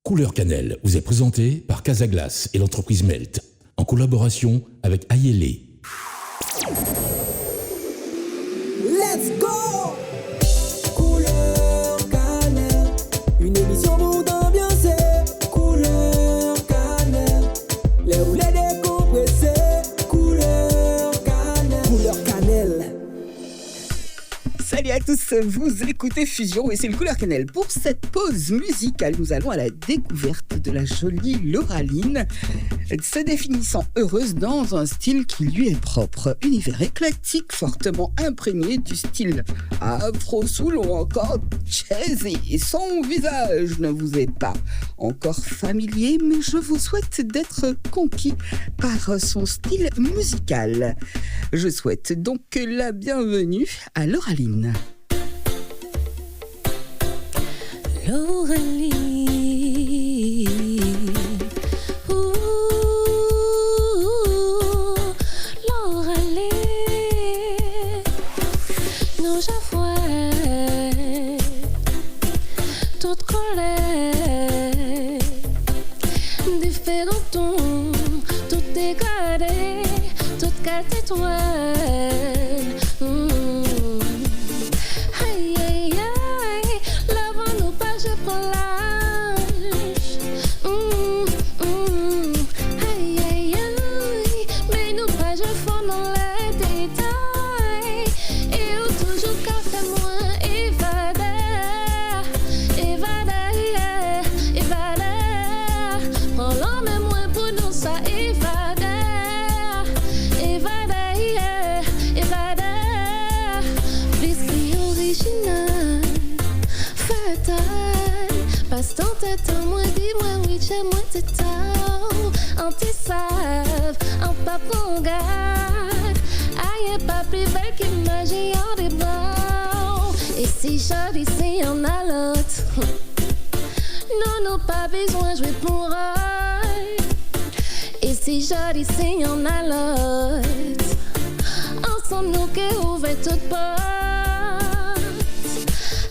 Couleur Cannelle vous est présenté par Casaglace et l'entreprise Melt, en collaboration avec Ayele. Let's go! Couleur Cannelle, une émission pour t'ambiancer. Couleur Cannelle, les roulets décompressés. Couleur Cannelle. Couleur Cannelle. Salut à tous, vous écoutez Fusion et c'est le Couleur Cannelle. Pour cette pause musicale, nous allons à la découverte de la jolie Lauraline, se définissant heureuse dans un style qui lui est propre. Univers éclectique, fortement imprégné du style afro-soul ou encore jazzy. Son visage ne vous est pas encore familier, mais je vous souhaite d'être conquis par son style musical. Je souhaite donc la bienvenue à Lauraline. Lauraline, ouh, Lauraline, nous j'avoue toute colère, différents tons, tout dégradé, toute carte étoile. Anti-save, en pas pour garde. Aïe, pas plus belle qu'imagine en des bords. Et si jolie, c'est en a l'autre. Non, non, pas besoin de jouer pour elle. Et si jolie, c'est en a l'autre. Ensemble, nous qui ouvrons toute porte.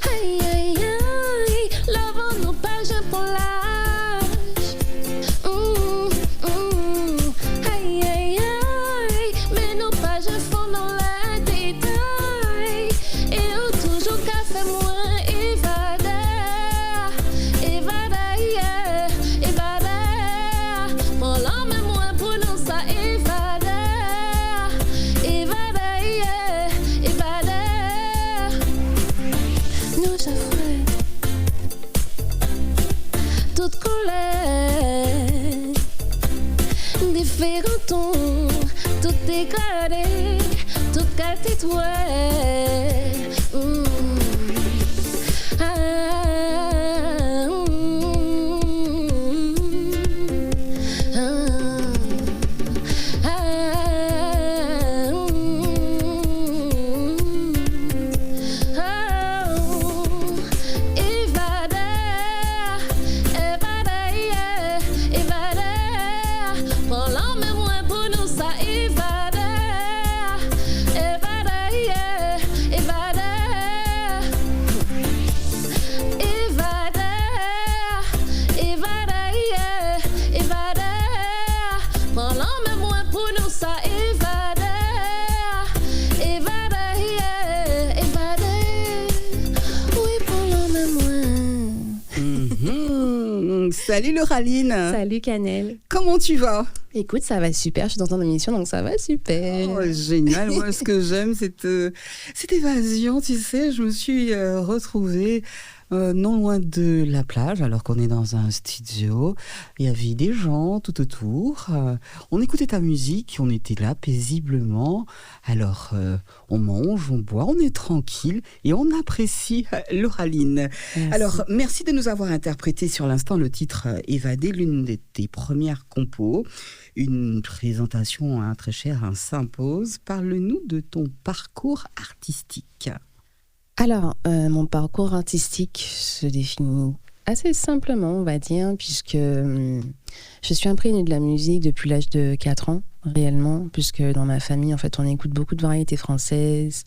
Aïe, aïe, aïe, lavons-nous pas jouer pour l'âge. Tout dégradé, toute carte étoile. Salut Lauraline. Salut Cannelle. Comment tu vas? Écoute, ça va super, je suis dans ton émission, donc ça va super. Oh, génial, moi ce que j'aime, cette évasion, tu sais, je me suis retrouvée non loin de la plage, alors qu'on est dans un studio. Il y avait des gens tout autour. On écoutait ta musique, on était là paisiblement. Alors, on mange, on boit, on est tranquille et on apprécie Lauraline. Merci. Alors, merci de nous avoir interprété sur l'instant le titre Évadé, l'une de tes premières compos. Une présentation très chère s'impose. Parle-nous de ton parcours artistique. Alors, mon parcours artistique se définit assez simplement, on va dire, puisque je suis imprégnée de la musique depuis l'âge de 4 ans. réellement, puisque dans ma famille, en fait, on écoute beaucoup de variétés françaises,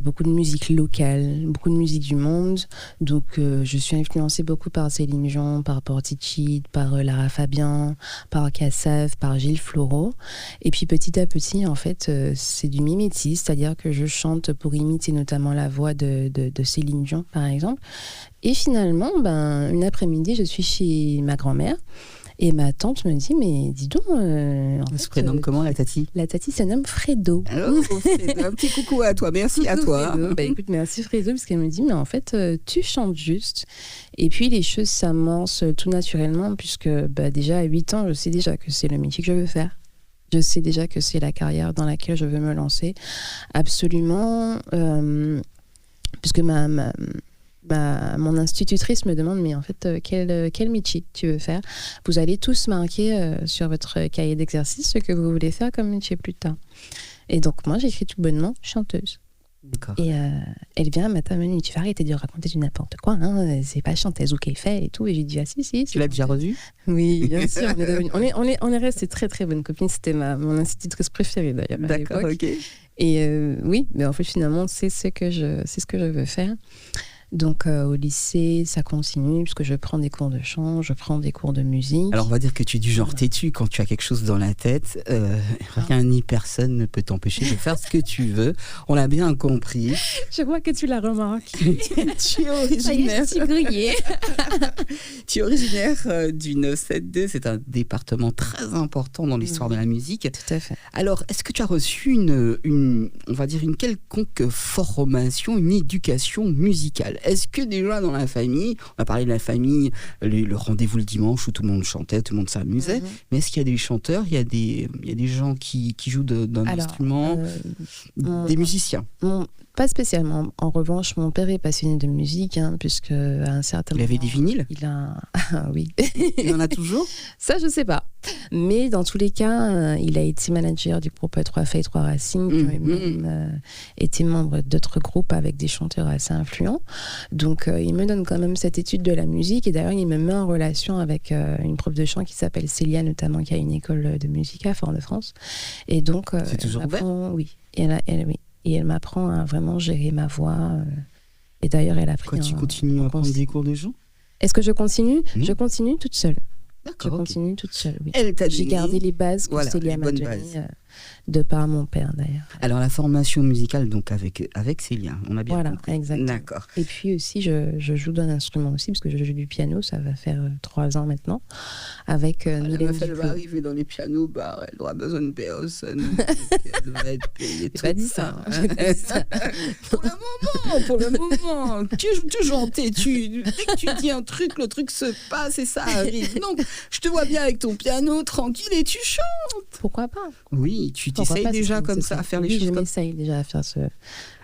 beaucoup de musique locale, beaucoup de musique du monde. Donc, je suis influencée beaucoup par Céline Dion, par Porticci, par Lara Fabian, par Kassav, par Gilles Floro. Et puis, petit à petit, en fait, c'est du mimétisme, c'est-à-dire que je chante pour imiter notamment la voix de Céline Dion, par exemple. Et finalement, une après-midi, je suis chez ma grand-mère. Et ma tante me dit, mais dis donc... Elle se prénomme comment, la tati? La tati se nomme Fredo. Oh, Fredo, un petit coucou à toi, merci à toi. Écoute, merci Fredo, parce qu'elle me dit, mais en fait, tu chantes juste. Et puis, les choses s'amorcent tout naturellement, puisque déjà, à 8 ans, je sais déjà que c'est le métier que je veux faire. Je sais déjà que c'est la carrière dans laquelle je veux me lancer. Absolument. Puisque mon institutrice me demande, mais en fait, quel métier tu veux faire? Vous allez tous marquer sur votre cahier d'exercice ce que vous voulez faire comme métier plus tard. Et donc, moi, j'écris tout bonnement chanteuse. D'accord. Et elle vient un matin me dit, tu vas arrêter de raconter du n'importe quoi, hein, c'est pas chanteuse ou qu'elle fait et tout. Et j'ai dit, ah si. Tu l'as déjà revue? Oui, bien sûr. On est restés très très bonnes copines. C'était mon institutrice préférée d'ailleurs. D'accord, ok. Et oui, mais en fait, finalement, c'est ce que je veux faire. Donc au lycée, ça continue puisque je prends des cours de chant, je prends des cours de musique. Alors on va dire que tu es du genre têtu quand tu as quelque chose dans la tête. Rien ni personne ne peut t'empêcher de faire ce que tu veux. On l'a bien compris. Je crois que tu l'as remarqué. Tu es originaire. Tu es originaire du 972. C'est un département très important dans l'histoire de la musique. Tout à fait. Alors est-ce que tu as reçu une quelconque formation, une éducation musicale? Est-ce que déjà dans la famille, on a parlé de la famille, le rendez-vous le dimanche où tout le monde chantait, tout le monde s'amusait, mais est-ce qu'il y a des chanteurs, il y a des gens qui jouent d'un instrument, des musiciens? Pas spécialement. En revanche, mon père est passionné de musique, puisque à un certain moment... Il avait des vinyles? Oui. Il en a toujours? Ça, je sais pas. Mais dans tous les cas, il a été manager du groupe 3 Feuilles 3 Racines, qui a même été membre d'autres groupes avec des chanteurs assez influents. Donc, il me donne quand même cette étude de la musique. Et d'ailleurs, il me met en relation avec une prof de chant qui s'appelle Célia, notamment, qui a une école de musique à Fort-de-France. Et donc... c'est toujours ouvert? Oui. Oui. Et elle m'apprend à vraiment gérer ma voix. Et d'ailleurs, elle a pris... Tu continues à prendre des cours de chant? Est-ce que je continue? Je continue toute seule. D'accord, je continue toute seule, oui. J'ai gardé les bases que Célia m'a données, de par mon père, d'ailleurs. Alors, la formation musicale, donc, avec Célia, on a bien compris. Voilà, exactement. D'accord. Et puis aussi, je joue d'un instrument aussi, parce que je joue du piano, ça va faire 3 ans maintenant, avec la meuf, elle va arriver dans les pianos, elle aura besoin de personne. Elle va être payée. J'ai pas dit ça. Pour le moment, tu es toujours têtu. Dès que tu dis un truc, le truc se passe et ça arrive. Donc, je te vois bien avec ton piano tranquille et tu chantes. Pourquoi pas? Oui, tu t'essayes déjà comme ça à faire les choses comme ça. Je m'essaye déjà à faire ce...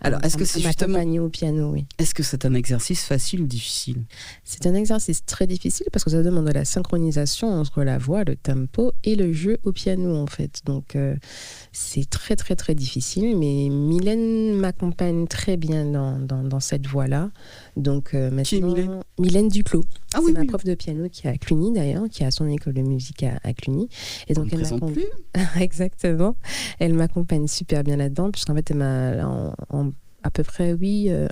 Alors, est-ce que c'est justement... m'accompagner au piano, oui. Est-ce que c'est un exercice facile ou difficile? C'est un exercice très difficile parce que ça demande de la synchronisation entre la voix, le tempo et le jeu au piano, en fait. Donc, c'est très, très, très difficile. Mais Mylène m'accompagne très bien dans cette voie-là. Donc, maintenant... Qui est Mylène? Mylène Duclos. Ah, c'est oui, ma prof de piano qui est à Cluny, d'ailleurs, qui a son école de musique à Cluny. Et donc, elle m'accompagne plus. Exactement. Elle m'accompagne super bien là-dedans, puisqu'en fait, elle m'a... à peu près,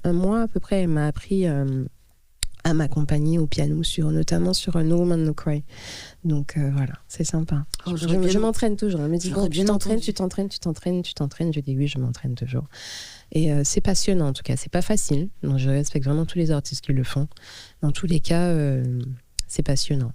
un mois à peu près, elle m'a appris à m'accompagner au piano, notamment sur No Woman No Cry. Donc voilà, c'est sympa. Je m'entraîne toujours. Elle me dit, tu t'entraînes. Je dis oui, je m'entraîne toujours. Et c'est passionnant en tout cas, c'est pas facile. Donc, je respecte vraiment tous les artistes qui le font. Dans tous les cas, c'est passionnant.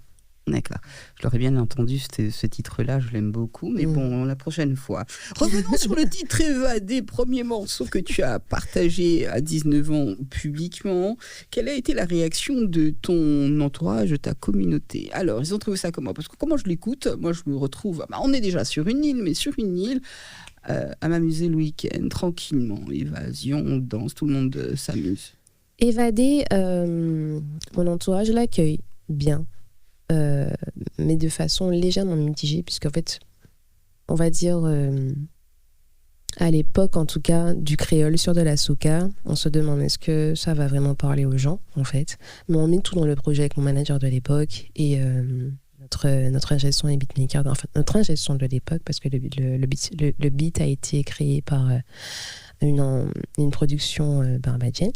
D'accord. Je l'aurais bien entendu, ce titre-là, je l'aime beaucoup, mais bon, la prochaine fois. Revenons sur le titre Évadé, premier morceau que tu as partagé à 19 ans publiquement. Quelle a été la réaction de ton entourage, de ta communauté? Alors, ils ont trouvé ça comment? Parce que comment je l'écoute, moi je me retrouve, on est déjà sur une île, mais sur une île, à m'amuser le week-end, tranquillement, évasion, on danse, tout le monde s'amuse. Évadé, mon entourage l'accueille bien. Mais de façon légèrement mitigée, puisqu'en fait, on va dire, à l'époque en tout cas, du créole sur de la soca, on se demande est-ce que ça va vraiment parler aux gens, en fait. Mais on met tout dans le projet avec mon manager de l'époque et notre ingé son et beatmaker, enfin notre ingé son de l'époque, parce que le beat a été créé par une production barbadienne.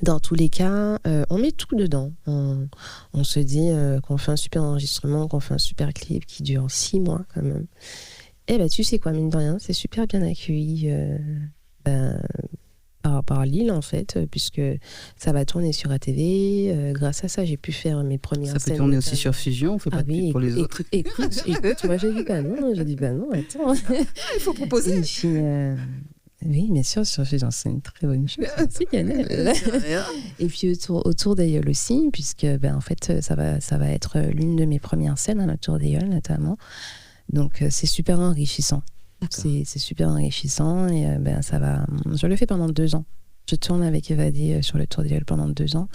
Dans tous les cas, on met tout dedans. On se dit qu'on fait un super enregistrement, qu'on fait un super clip qui dure 6 mois quand même. Et tu sais quoi, mine de rien, c'est super bien accueilli par Lille en fait, puisque ça va tourner sur ATV. Grâce à ça, j'ai pu faire mes premières scènes. Ça peut tourner aussi sur Fusion, on fait pas de pub pour les autres. Écoute, moi j'ai dit non, attends. Il faut proposer. Et puis, oui, bien sûr, sur Fusion, c'est une très bonne chose. C'est Cannelle. Et puis autour d'Aïeul aussi, puisque en fait, ça va être l'une de mes premières scènes, autour d'Aïeul notamment. Donc c'est super enrichissant. C'est super enrichissant et ça va. Je le fais pendant 2 ans. Je tourne avec Evadé sur le Tour d'Aïeul pendant 2 ans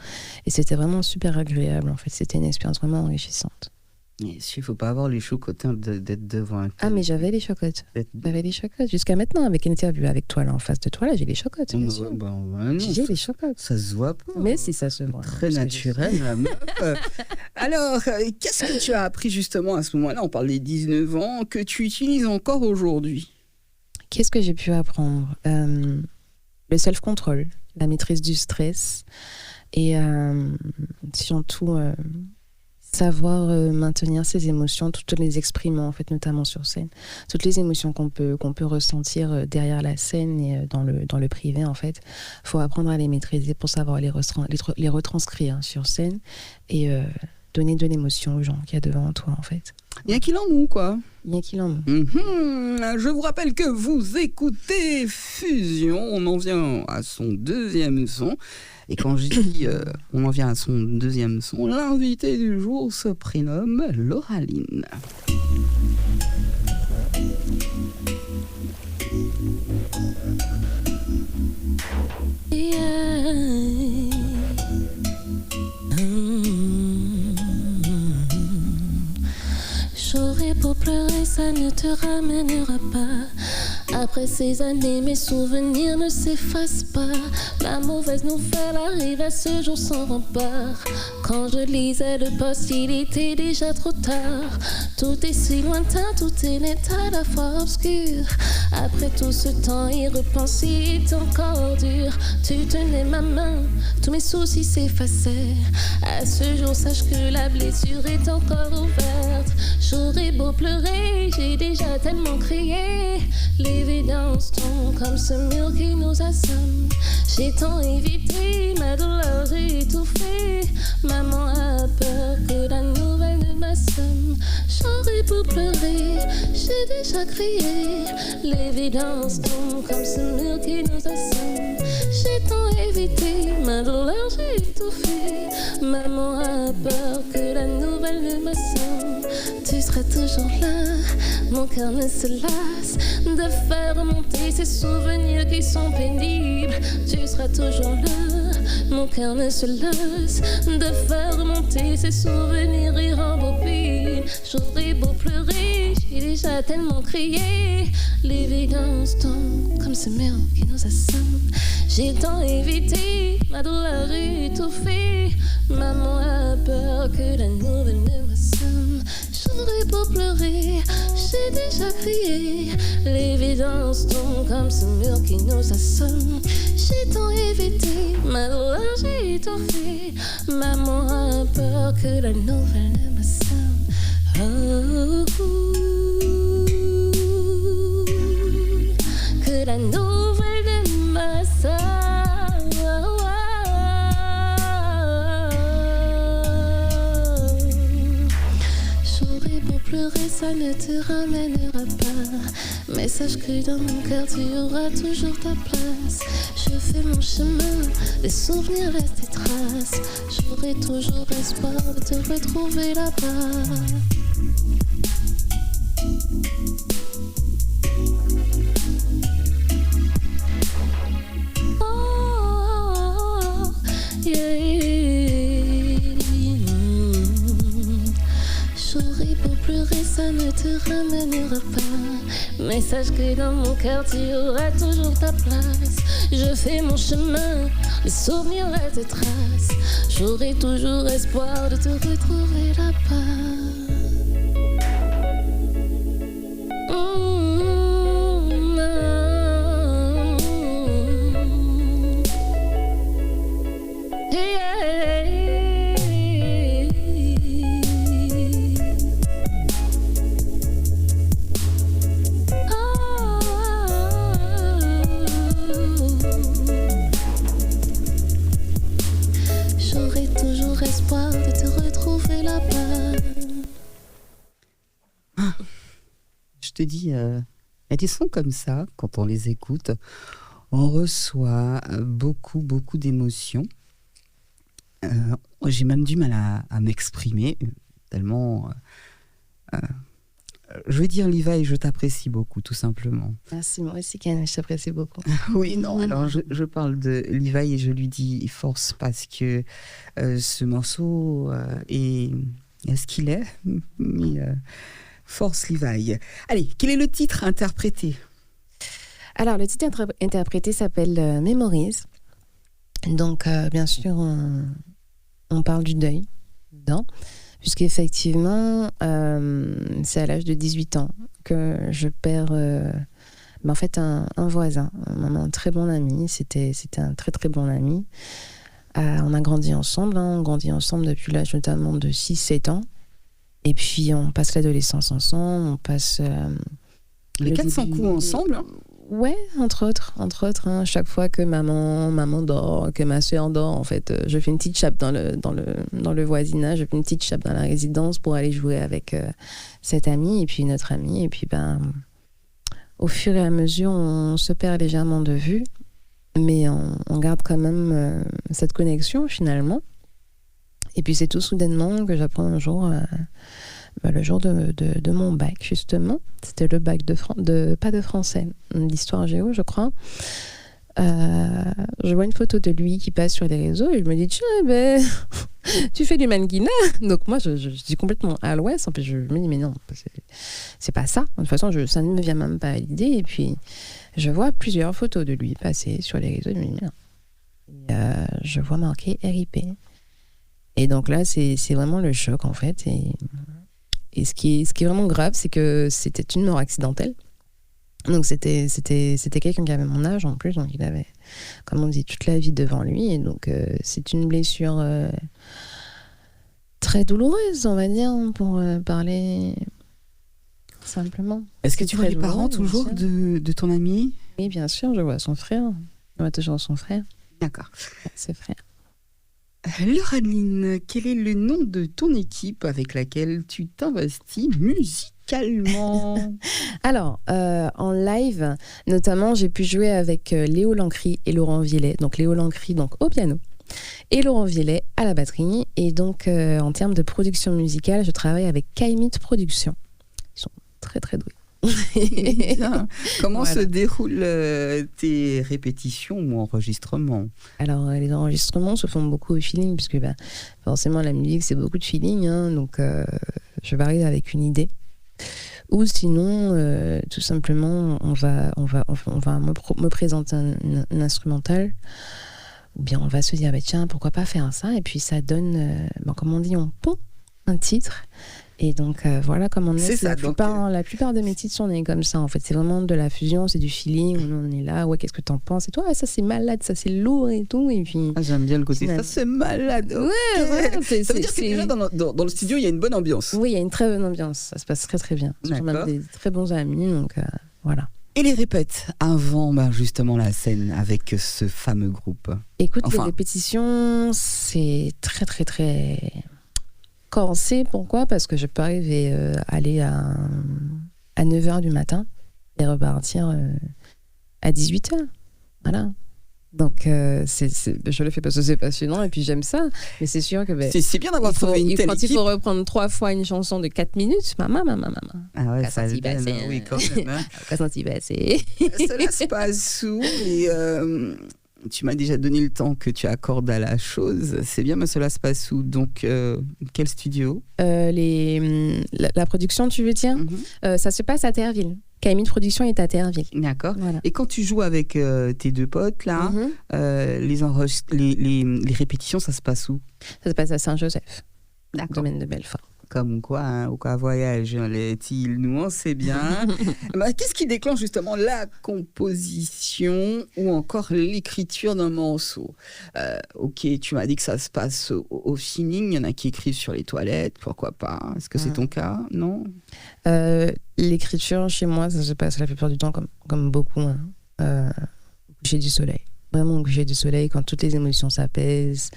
et c'était vraiment super agréable. En fait, c'était une expérience vraiment enrichissante. Il ne faut pas avoir les chocottes d'être devant un. Ah mais j'avais les chocottes. J'avais les chocottes jusqu'à maintenant avec une interview avec toi là en face de toi là, j'ai les chocottes. Bien sûr. Non, j'ai les chocottes. Ça se voit pas. Mais si ça se voit. Très naturel. La meuf. Alors, qu'est-ce que tu as appris justement à ce moment-là? On parle des 19 ans que tu utilises encore aujourd'hui. Qu'est-ce que j'ai pu apprendre? Le self-control, la maîtrise du stress et surtout savoir maintenir ses émotions, toutes les exprimant en fait, notamment sur scène, toutes les émotions qu'on peut ressentir derrière la scène et dans le privé en fait. Faut apprendre à les maîtriser pour savoir les retranscrire sur scène et donner de l'émotion aux gens qu'il y a devant toi en fait. Bien qu'il en moue quoi. Bien qu'il en moue. Je vous rappelle que vous écoutez Fusion, on en vient à son 2e son. Et quand je dis on en vient à son 2e son, l'invité du jour se prénomme Loraline. J'aurais beau pleurer, ça ne te ramènera pas. Après ces années, mes souvenirs ne s'effacent pas. La mauvaise nouvelle arrive à ce jour sans rempart. Quand je lisais le poste, il était déjà trop tard. Tout est si lointain, tout est net à la fois obscur. Après tout ce temps, y repenser est encore dur. Tu tenais ma main, tous mes soucis s'effaçaient. À ce jour, sache que la blessure est encore ouverte. J'aurais beau pleurer, j'ai déjà tellement crié. L'évidence tombe comme ce mur qui nous assomme. J'ai tant évité, ma douleur j'ai étouffé. Maman a peur que la nouvelle ne m'assomme. J'aurais beau pleurer, j'ai déjà crié. L'évidence tombe comme ce mur qui nous assomme. J'ai tant évité, ma douleur j'ai étouffé. Maman a peur que la nouvelle ne m'assomme. Tu seras toujours là, mon cœur ne se lasse de faire remonter ces souvenirs qui sont pénibles. Tu seras toujours là, mon cœur ne se lasse de faire remonter ces souvenirs et rembobine. J'aurais beau pleurer, j'ai déjà tellement crié. L'évidence tombe comme ce mur qui nous assomme. J'ai tant évité, ma douleur est étouffée. Maman a peur que la nouvelle ne m'assomme. J'aurais beau pleurer, j'ai déjà crié. L'évidence tombe comme ce mur qui nous assomme. J'ai tant évité, ma douleur j'ai étouffé. Maman a peur que la nouvelle ne m'assomme. Que la nouvelle ne m'assomme. Pleurer, ça ne te ramènera pas. Mais sache que dans mon cœur, tu auras toujours ta place. Je fais mon chemin, les souvenirs laissent des traces. J'aurai toujours espoir de te retrouver là-bas. Oh, yeah. J'aurais beau pleurer, ça ne te ramènera pas. Mais sache que dans mon cœur, tu auras toujours ta place. Je fais mon chemin, les souvenirs laissent des traces. J'aurai toujours espoir de te retrouver là-bas. te dis, il y a des sons comme ça, quand on les écoute, on reçoit beaucoup, beaucoup d'émotions. J'ai même du mal à m'exprimer, tellement... je vais dire, Livaï, je t'apprécie beaucoup, tout simplement. Merci, moi aussi, Ken, je t'apprécie beaucoup. Oui, non, alors je parle de Livaï et je lui dis force parce que ce morceau est ce qu'il est. Mais, force, Livaï. Allez, quel est le titre interprété ? Alors, le titre interprété s'appelle Memories. Donc, bien sûr, on parle du deuil dedans. Puisqu'effectivement, c'est à l'âge de 18 ans que je perds en fait un voisin, un très bon ami. C'était un très très bon ami. On a grandi ensemble, on grandit ensemble depuis l'âge notamment de 6-7 ans. Et puis on passe l'adolescence ensemble, on passe... les 400 coups ensemble, hein. Ouais, entre autres, chaque fois que maman dort, que ma soeur dort, en fait, je fais une petite chape dans le voisinage, je fais une petite chape dans la résidence pour aller jouer avec cette amie et puis notre amie. Et puis, au fur et à mesure, on se perd légèrement de vue, mais on garde quand même cette connexion finalement. Et puis, c'est tout soudainement que j'apprends un jour... le jour de mon bac, justement. C'était le bac pas de français, d'histoire géo, je crois. Je vois une photo de lui qui passe sur les réseaux et je me dis, tiens, tu fais du mannequinat. Donc moi, je dis complètement à l'ouest. En fait, je me dis, mais non, c'est pas ça. De toute façon, ça ne me vient même pas à l'idée. Et puis, je vois plusieurs photos de lui passer sur les réseaux. Je me dis, non. Je vois marqué RIP. Et donc là, c'est vraiment le choc, en fait. Et ce qui est vraiment grave, c'est que c'était une mort accidentelle. Donc c'était quelqu'un qui avait mon âge en plus, donc il avait, comme on dit, toute la vie devant lui. Et donc c'est une blessure très douloureuse, on va dire, pour parler simplement. Est-ce que tu vois les parents toujours de ton ami ? Oui, bien sûr, je vois son frère. Je vois toujours son frère. D'accord. Ses frères. Loraline, quel est le nom de ton équipe avec laquelle tu t'investis musicalement ? Alors, en live, notamment, j'ai pu jouer avec Léo Lancry et Laurent Viellet. Donc, Léo Lancry donc, au piano et Laurent Viellet à la batterie. Et donc, en termes de production musicale, je travaille avec Kaimit Productions. Ils sont très, très doués. Comment se déroulent tes répétitions ou enregistrements ? Alors, les enregistrements se font beaucoup au feeling, puisque forcément, la musique, c'est beaucoup de feeling. Donc, je varie avec une idée. Ou sinon, tout simplement, on va me présenter un instrumental. Ou bien on va se dire, tiens, pourquoi pas faire ça ? Et puis, ça donne, comme on dit, on pond un titre. Et donc voilà comment on est. C'est ça, la plupart de mes titres sont nés comme ça en fait. C'est vraiment de la fusion, c'est du feeling. On est là, ouais, qu'est-ce que t'en penses ? Et toi, ça c'est malade, ça c'est lourd et tout. Et puis. J'aime bien le côté. Ça c'est malade. Ouais. Ça veut dire que déjà dans le studio il y a une bonne ambiance. Oui, il y a une très bonne ambiance. Ça se passe très très bien. On a des très bons amis, donc voilà. Et les répètes avant justement la scène avec ce fameux groupe. Écoute, les répétitions, c'est très très très. Corsé, pourquoi ? Parce que je peux arriver aller à 9h du matin et repartir à 18h. Voilà. Donc, je le fais parce que c'est passionnant et puis j'aime ça. Mais c'est sûr que... c'est bien d'avoir trouvé une telle équipe. Quand il faut reprendre 3 fois une chanson de 4 minutes, maman. Ah ouais, ça se donne, oui, quand même. Cela se passe où et tu m'as déjà donné le temps que tu accordes à la chose. C'est bien, mais cela se passe où ? Donc, quel studio ? La production, tu veux dire ? Ça se passe à Terreville. Kaimit Production est à Terreville. D'accord. Voilà. Et quand tu joues avec tes deux potes, là, les répétitions, ça se passe où ? Ça se passe à Saint-Joseph, domaine de Belfort. Comme quoi, au cas voyage, les îles, nous on sait bien. Qu'est-ce qui déclenche justement la composition ou encore l'écriture d'un morceau ? Ok, tu m'as dit que ça se passe au feeling. Il y en a qui écrivent sur les toilettes, pourquoi pas ? Est-ce que c'est ton cas ? Non ? L'écriture chez moi, ça se passe la plupart du temps comme beaucoup, au coucher du soleil. Vraiment au coucher du soleil, quand toutes les émotions s'apaisent,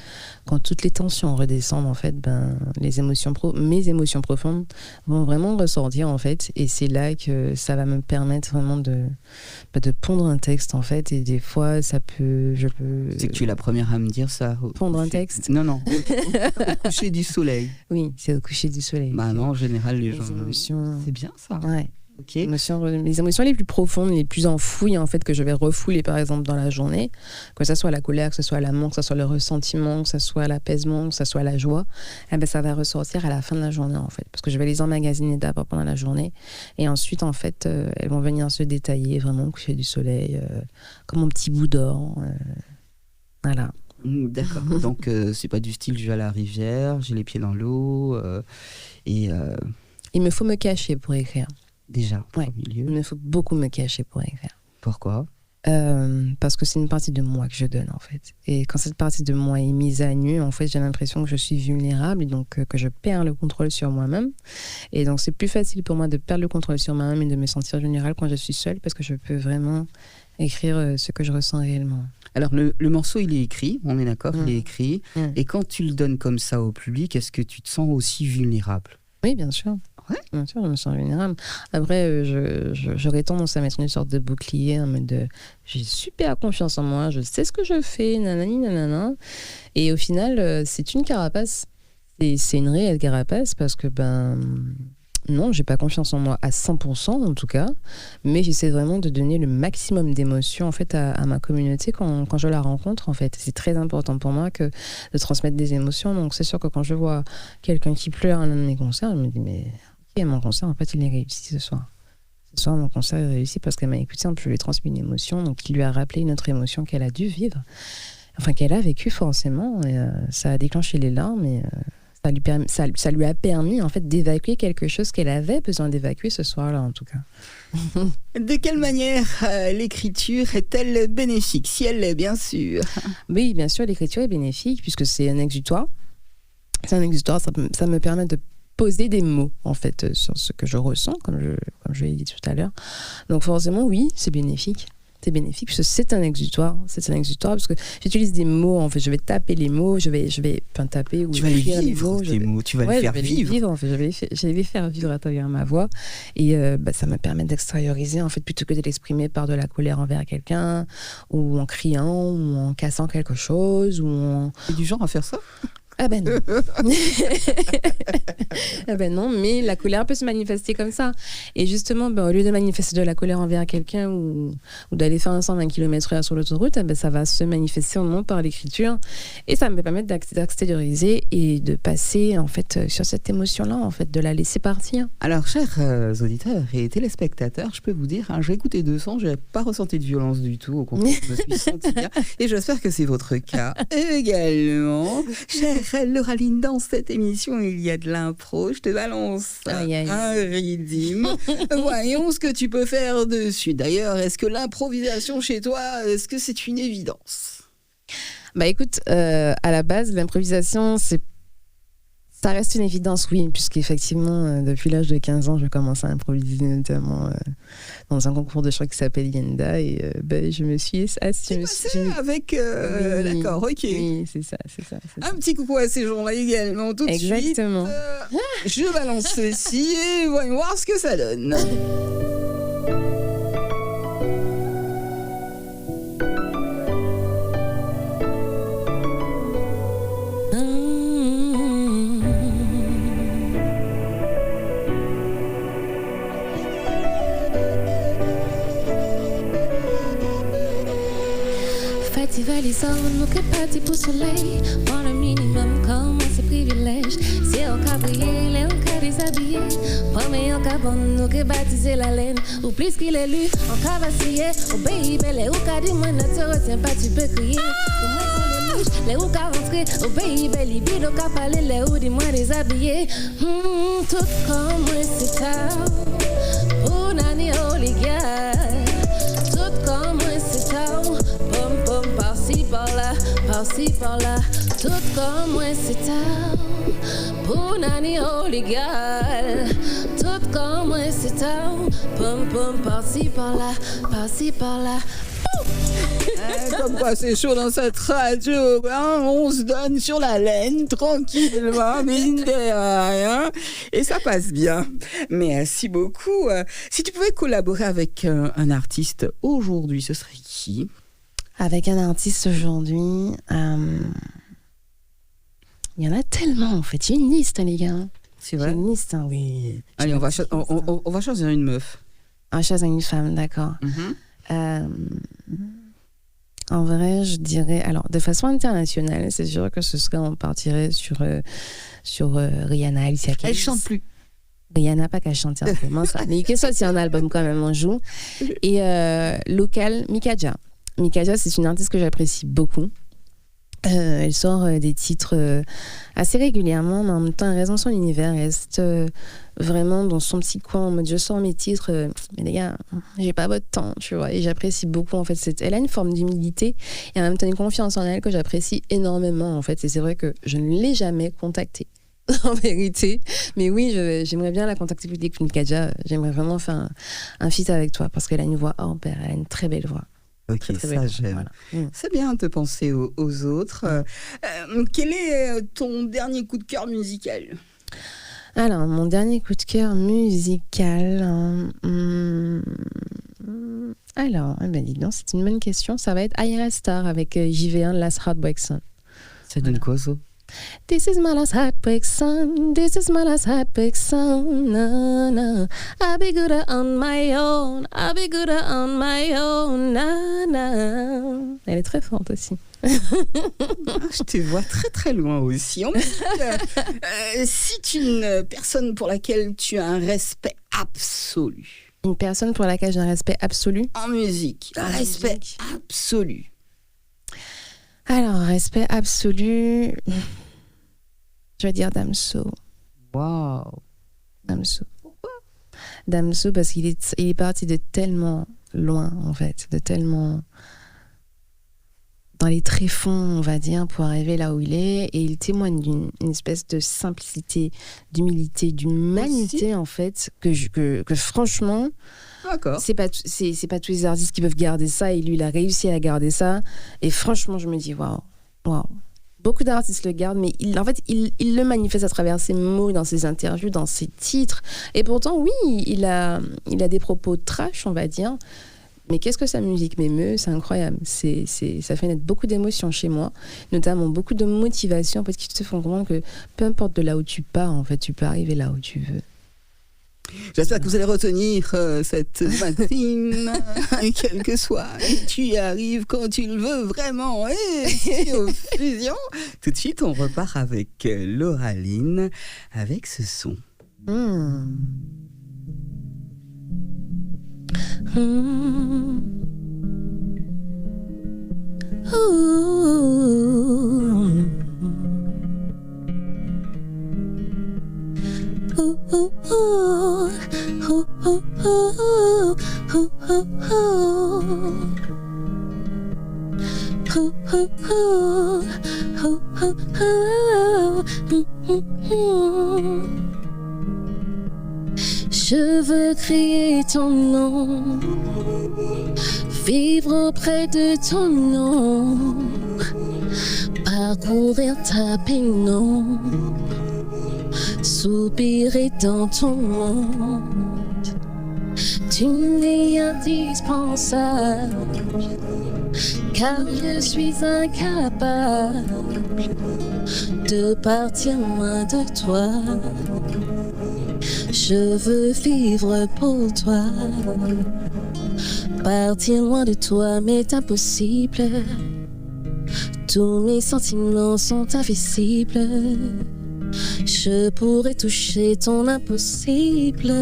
quand toutes les tensions redescendent, en fait, mes émotions profondes vont vraiment ressortir, en fait. Et c'est là que ça va me permettre vraiment de pondre un texte, en fait. Et des fois, je peux... C'est que tu es la première à me dire ça. Pondre un texte ? Non. Au coucher du soleil. Oui, c'est au coucher du soleil. Bah non, en général, les gens... émotions... C'est bien ça. Ouais. Okay. Les émotions les plus profondes, les plus enfouies, en fait, que je vais refouler, par exemple, dans la journée, que ce soit la colère, que ce soit l'amour, que ce soit le ressentiment, que ce soit l'apaisement, que ce soit la joie, ça va ressortir à la fin de la journée, en fait. Parce que je vais les emmagasiner d'abord pendant la journée. Et ensuite, en fait, elles vont venir se détailler vraiment au coucher du soleil, comme mon petit bout d'or. Voilà. D'accord. Donc, c'est pas du style, je vais à la rivière, j'ai les pieds dans l'eau. Il me faut me cacher pour écrire. Déjà, ouais. au milieu. Il me faut beaucoup me cacher pour écrire. Pourquoi ? Parce que c'est une partie de moi que je donne, en fait. Et quand cette partie de moi est mise à nu, en fait, j'ai l'impression que je suis vulnérable et donc que je perds le contrôle sur moi-même. Et donc, c'est plus facile pour moi de perdre le contrôle sur moi-même et de me sentir vulnérable quand je suis seule parce que je peux vraiment écrire ce que je ressens réellement. Alors, le morceau, il est écrit, on est d'accord, il est écrit. Et quand tu le donnes comme ça au public, est-ce que tu te sens aussi vulnérable ? Oui, bien sûr. Ouais. Bien sûr, je me sens vulnérable. Après, j'aurais tendance à mettre une sorte de bouclier en mode j'ai super confiance en moi, je sais ce que je fais, nanani, nanana. Et au final, c'est une carapace. C'est une réelle carapace parce que, non, j'ai pas confiance en moi à 100% en tout cas, mais j'essaie vraiment de donner le maximum d'émotions en fait à ma communauté quand je la rencontre en fait. C'est très important pour moi de transmettre des émotions. Donc c'est sûr que quand je vois quelqu'un qui pleure à l'un de mes concerts, je me dis mais ok, mon concert en fait il est réussi ce soir. Ce soir mon concert est réussi parce qu'elle m'a écouté, je lui ai transmis une émotion, donc il lui a rappelé une autre émotion qu'elle a dû vivre, enfin qu'elle a vécue forcément, et ça a déclenché les larmes et ça lui a permis en fait d'évacuer quelque chose qu'elle avait besoin d'évacuer ce soir-là en tout cas. De quelle manière l'écriture est-elle bénéfique ? Si elle l'est, bien sûr. Oui, bien sûr, l'écriture est bénéfique puisque c'est un exutoire. C'est un exutoire, ça me permet de poser des mots en fait sur ce que je ressens, comme je l'ai dit tout à l'heure. Donc forcément, oui, c'est bénéfique. C'est bénéfique parce que c'est un exutoire parce que j'utilise des mots en fait, je vais taper les mots, je vais taper ou tu vas les vivre tes mots, tu vas les faire vivre en fait, je vais les faire vivre à travers ma voix et ça me permet d'extérioriser en fait plutôt que de l'exprimer par de la colère envers quelqu'un ou en criant ou en cassant quelque chose ou T'es du genre à faire ça ? Ah ben non. Ah ben non, mais la colère peut se manifester comme ça. Et justement, au lieu de manifester de la colère envers quelqu'un ou d'aller faire un 120 km/h sur l'autoroute, ça va se manifester au moment par l'écriture. Et ça me permet d'extérioriser et de passer en fait sur cette émotion-là, en fait, de la laisser partir. Alors, chers auditeurs et téléspectateurs, je peux vous dire, j'ai écouté 200, je n'ai pas ressenti de violence du tout. Au contraire, je me suis sentie bien. Et j'espère que c'est votre cas également. Chers Loraline, dans cette émission, il y a de l'impro. Je te balance un rythme. Voyons ce que tu peux faire dessus. D'ailleurs, est-ce que l'improvisation chez toi, est-ce que c'est une évidence ? Écoute, à la base, l'improvisation, ça reste une évidence, oui, puisqu'effectivement, depuis l'âge de 15 ans, je commence à improviser, notamment dans un concours de chant qui s'appelle Yenda, et je me suis assise. Avec... oui, d'accord, ok. Oui, c'est ça. Un petit coucou à ces gens-là également, tout de suite. Exactement. Je balance ceci et voyons voir ce que ça donne. Nous que parti pour soleil, pour le minimum comme c'est privilège. Si on a brillé, les on a déshabillé. Premier on a bon, nous que baptiser la laine. Ou plus qu'il est lu, on a vacillé. Oh baby, les ou a dit moi ne te retiens pas, tu peux crier. Au moins on les louche, les ou a rentré. Oh baby, libido qu'a parlé, les ou dis moi déshabillé. Tout comme moi c'est tard. Pour nani holy girl. Tout comme moi c'est tard. Par-ci, par-là, tout comme moi c'est tard. Pour nani holy girl. Tout comme moi c'est tard. Pom pom, par-ci, par-là, par-ci, par-là. Comme quoi c'est chaud dans cette radio, hein, on se donne sur la laine tranquillement, mine de rien, et ça passe bien. Merci beaucoup. Si tu pouvais collaborer avec un artiste aujourd'hui, ce serait qui ? Avec un artiste aujourd'hui, il y en a tellement en fait. J'ai une liste, hein, les gars. C'est J'ai vrai ? une liste, hein, oui. Allez, on va choisir une meuf. Un chat et une femme, d'accord. Mhm. En vrai, je dirais, alors de façon internationale, c'est sûr que ce serait, on partirait sur Rihanna, Alicia Keys. Elle chante plus. Rihanna, pas qu'elle chante un peu, ça. Mais qu'elle soit un album quand même, on joue. Et local, Mikaja. Mikaja, c'est une artiste que j'apprécie beaucoup. Elle sort des titres assez régulièrement, mais en même temps, elle reste dans son univers, elle reste vraiment dans son petit coin en mode je sors mes titres, mais les gars, j'ai pas votre temps, tu vois. Et j'apprécie beaucoup en fait. Elle a une forme d'humilité et en même temps une confiance en elle que j'apprécie énormément en fait. Et c'est vrai que je ne l'ai jamais contactée en vérité, mais oui, j'aimerais bien la contacter plus tard que Mikaja. J'aimerais vraiment faire un feat avec toi parce qu'elle a une voix hors pair, elle a une très belle voix. Ok, très, très ça belle, j'aime. voilà. C'est bien de penser aux autres. Quel est ton dernier coup de cœur musical ? Alors, mon dernier coup de cœur musical. Alors, dis donc, c'est une bonne question. Ça va être IRS Star avec JV1 Last Heartbreak Song. Ça donne quoi ça ? This is my last heartbreak song. This is my last heartbreak song. No, no. I'll be good on my own. I'll be good on my own. No, no. Elle est très forte aussi. Je te vois très très loin aussi. En musique, si tu es une personne pour laquelle tu as un respect absolu. Une personne pour laquelle j'ai un respect absolu. En musique, un respect absolu. Alors, respect absolu. Je vais dire Damso. Waouh. Damso. Pourquoi Damso, parce qu'il est parti de tellement loin, en fait, de tellement dans les tréfonds, on va dire, pour arriver là où il est. Et il témoigne d'une espèce de simplicité, d'humilité, d'humanité, en fait, que franchement, d'accord. C'est pas tous les artistes qui peuvent garder ça. Et lui, il a réussi à garder ça. Et franchement, je me dis, waouh. Beaucoup d'artistes le gardent, mais il le manifeste à travers ses mots, dans ses interviews, dans ses titres. Et pourtant, oui, il a des propos trash, on va dire. Mais qu'est-ce que sa musique m'émeut, c'est incroyable. Ça fait naître beaucoup d'émotions chez moi, notamment beaucoup de motivation, en fait, qui te font comprendre que peu importe de là où tu pars, en fait, tu peux arriver là où tu veux. J'espère que vous allez retenir cette matinée, quel que soit. Et tu y arrives quand tu le veux vraiment. Et aux fusions. Tout de suite, on repart avec Lauraline, avec ce son. Je veux crier ton nom, vivre auprès de ton nom, parcourir ta pénombre, soupirer dans ton monde. Tu m'es indispensable, car je suis incapable de partir loin de toi. Je veux vivre pour toi. Partir loin de toi m'est impossible. Tous mes sentiments sont invisibles. Je pourrais toucher ton impossible,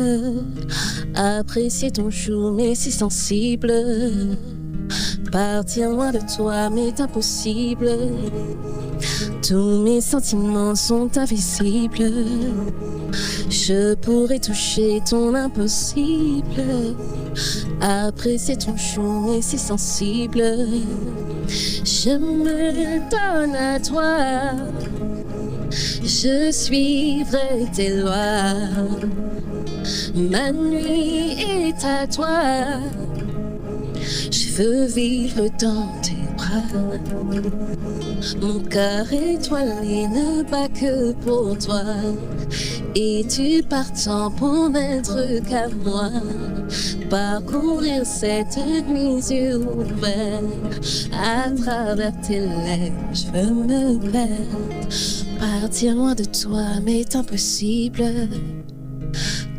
apprécier ton chou mais si sensible. Partir loin de toi m'est impossible. Tous mes sentiments sont invisibles. Je pourrais toucher ton impossible, apprécier ton chou mais si sensible. Je me donne à toi, je suivrai tes lois. Ma nuit est à toi, Je veux vivre dans tes bras. Mon cœur étoilé ne bat que pour toi. Et tu partant pour n'être qu'à moi. Parcourir cette nuit yeux ouverts. À travers tes lèvres, je veux me perdre. Partir loin de toi m'est impossible.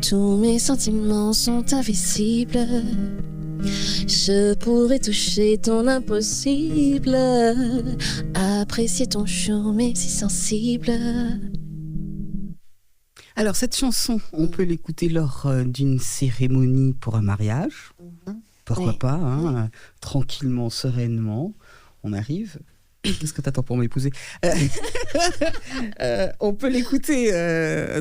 Tous mes sentiments sont invisibles. Je pourrais toucher ton impossible. Apprécier ton charme si sensible. Alors, cette chanson, on peut l'écouter lors d'une cérémonie pour un mariage. Pourquoi pas, hein, tranquillement, sereinement. On arrive. Qu'est-ce que t'attends pour m'épouser? On peut l'écouter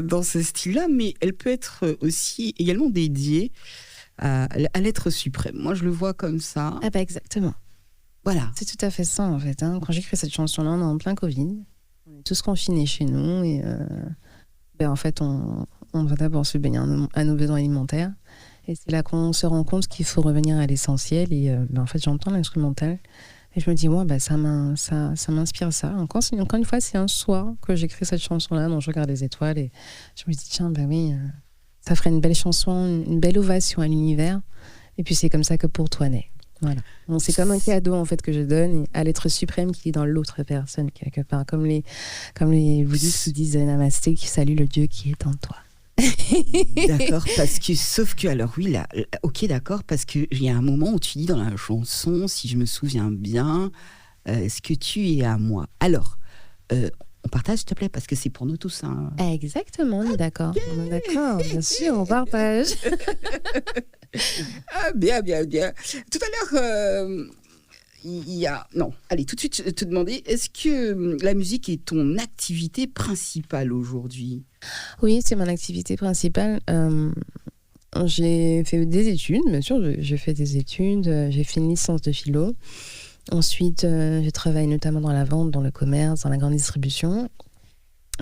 dans ce style-là, mais elle peut être aussi également dédiée à l'être suprême. Moi, je le vois comme ça. Ah bah exactement. Voilà. C'est tout à fait ça, en fait. Hein. Quand j'écris cette chanson-là, on est en plein Covid. On est tous confinés chez nous. Et en fait, on va d'abord se baigner à nos besoins alimentaires. Et c'est là qu'on se rend compte qu'il faut revenir à l'essentiel. Et en fait, j'entends l'instrumental. Et je me dis, ça m'inspire ça. Encore une fois, c'est un soir que j'écris cette chanson-là, dont je regarde les étoiles. Et je me dis, tiens, ça ferait une belle chanson, une belle ovation à l'univers. Et puis, c'est comme ça que pour toi naît. Voilà. Donc, c'est comme un cadeau, en fait, que je donne à l'être suprême qui est dans l'autre personne, quelque part. Comme les bouddhistes qui disent Namasté, qui saluent le Dieu qui est en toi. D'accord, sauf que, alors oui, là, ok, d'accord, parce qu'il y a un moment où tu dis dans la chanson, si je me souviens bien, ce que tu es à moi. Alors, on partage, s'il te plaît, parce que c'est pour nous tous. Hein. Exactement, on est d'accord. On est d'accord, bien sûr, on partage. Ah, bien. Tout à l'heure, il y a... Non, allez, tout de suite, te demander, est-ce que la musique est ton activité principale aujourd'hui? Oui, c'est mon activité principale. J'ai fait des études, bien sûr, j'ai fait des études. J'ai fait une licence de philo. Ensuite, j'ai travaillé notamment dans la vente, dans le commerce, dans la grande distribution.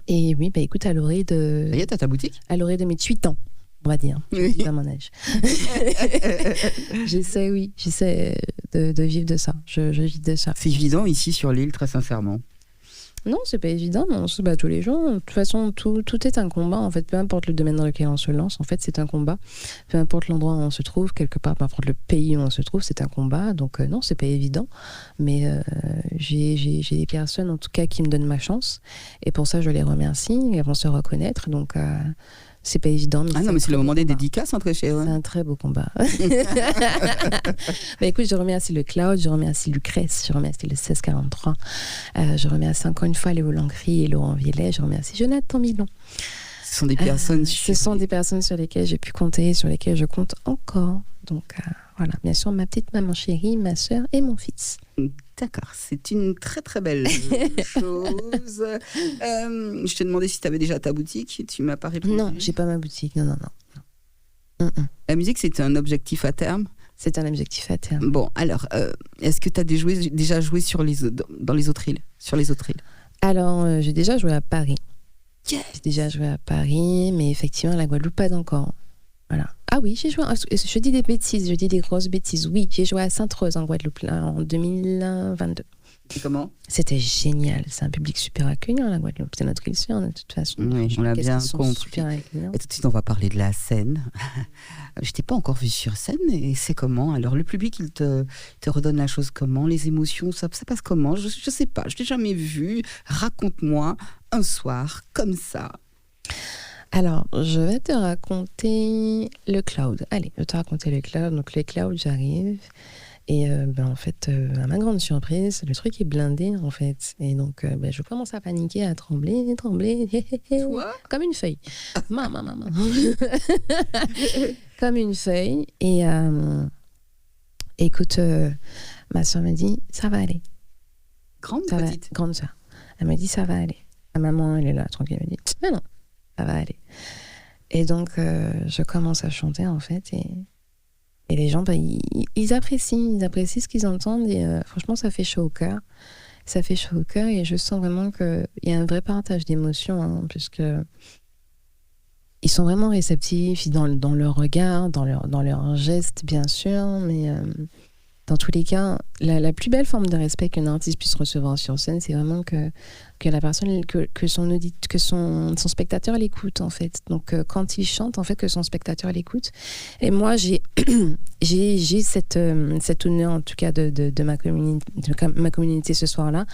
Et oui, écoute, à l'orée de... Ça y est, t'as ta boutique? À l'orée de mes 8 ans, on va dire. Oui. C'est à mon âge. J'essaie de vivre de ça. Je vis de ça. C'est évident ici sur l'île, très sincèrement. Non, c'est pas évident, mais on se bat tous les jours. De toute façon, tout est un combat. En fait, peu importe le domaine dans lequel on se lance, en fait, c'est un combat. Peu importe l'endroit où on se trouve, quelque part, peu importe le pays où on se trouve, c'est un combat. Donc non, c'est pas évident. Mais j'ai des personnes, en tout cas, qui me donnent ma chance. Et pour ça, je les remercie. Elles vont se reconnaître. Donc c'est pas évident. Mais c'est le moment des dédicaces, hein, très cher. C'est un très beau combat. Écoute, je remercie le Cloud, je remercie Lucrèce, je remercie le 1643, je remercie encore une fois Léo Lancry et Laurent Viellet, je remercie Jonathan Milon. Ce sont des personnes... Ce sont des personnes sur lesquelles j'ai pu compter, sur lesquelles je compte encore. Donc voilà, bien sûr, ma petite maman chérie, ma sœur et mon fils. D'accord, c'est une très très belle chose. Je t'ai demandé si tu avais déjà ta boutique, tu m'as pas répondu. Non, j'ai pas ma boutique, non. La musique, c'est un objectif à terme? C'est un objectif à terme. Bon, alors, est-ce que tu as déjà joué dans les autres îles, sur les autres îles? Alors, j'ai déjà joué à Paris. Yes. J'ai déjà joué à Paris, mais effectivement, la Guadeloupe, pas encore. Voilà. Ah oui, j'ai joué. Je dis des bêtises, je dis des grosses bêtises. Oui, j'ai joué à Sainte-Rose en Guadeloupe là, en 2022. Et comment? C'était génial. C'est un public super accueillant, la Guadeloupe. C'est notre île sûre, de toute façon. Oui, on l'a bien compris. Super accueillants. Et tout de suite, on va parler de la scène. Je t'ai pas encore vu sur scène, et c'est comment? Alors, le public, il te redonne la chose comment? Les émotions, ça passe comment? Je sais pas, je t'ai jamais vu. Raconte-moi un soir comme ça. Alors, je vais te raconter le Cloud. Allez, je vais te raconter le Cloud. Donc, le Cloud, j'arrive. Et en fait, à ma grande surprise, le truc est blindé, en fait. Et donc, je commence à paniquer, à trembler. Toi? Comme une feuille. Maman. Comme une feuille. Et écoute, ma soeur me dit, ça va aller. Grande ou petite? Grande soeur. Elle me dit, ça va aller. Ma maman, elle est là, tranquille. Elle me dit, mais non, ça va aller. Et donc, je commence à chanter, en fait, et les gens, ils apprécient ce qu'ils entendent, et franchement, ça fait chaud au cœur. Ça fait chaud au cœur, et je sens vraiment qu'il y a un vrai partage d'émotions, hein, puisque ils sont vraiment réceptifs dans leur regard, dans leur gestes, bien sûr, mais dans tous les cas, la plus belle forme de respect qu'un artiste puisse recevoir sur scène, c'est vraiment que la personne, que son spectateur l'écoute, en fait. Donc, quand il chante, en fait, que son spectateur l'écoute. Et moi, j'ai cet honneur, en tout cas, de ma communauté ce soir-là.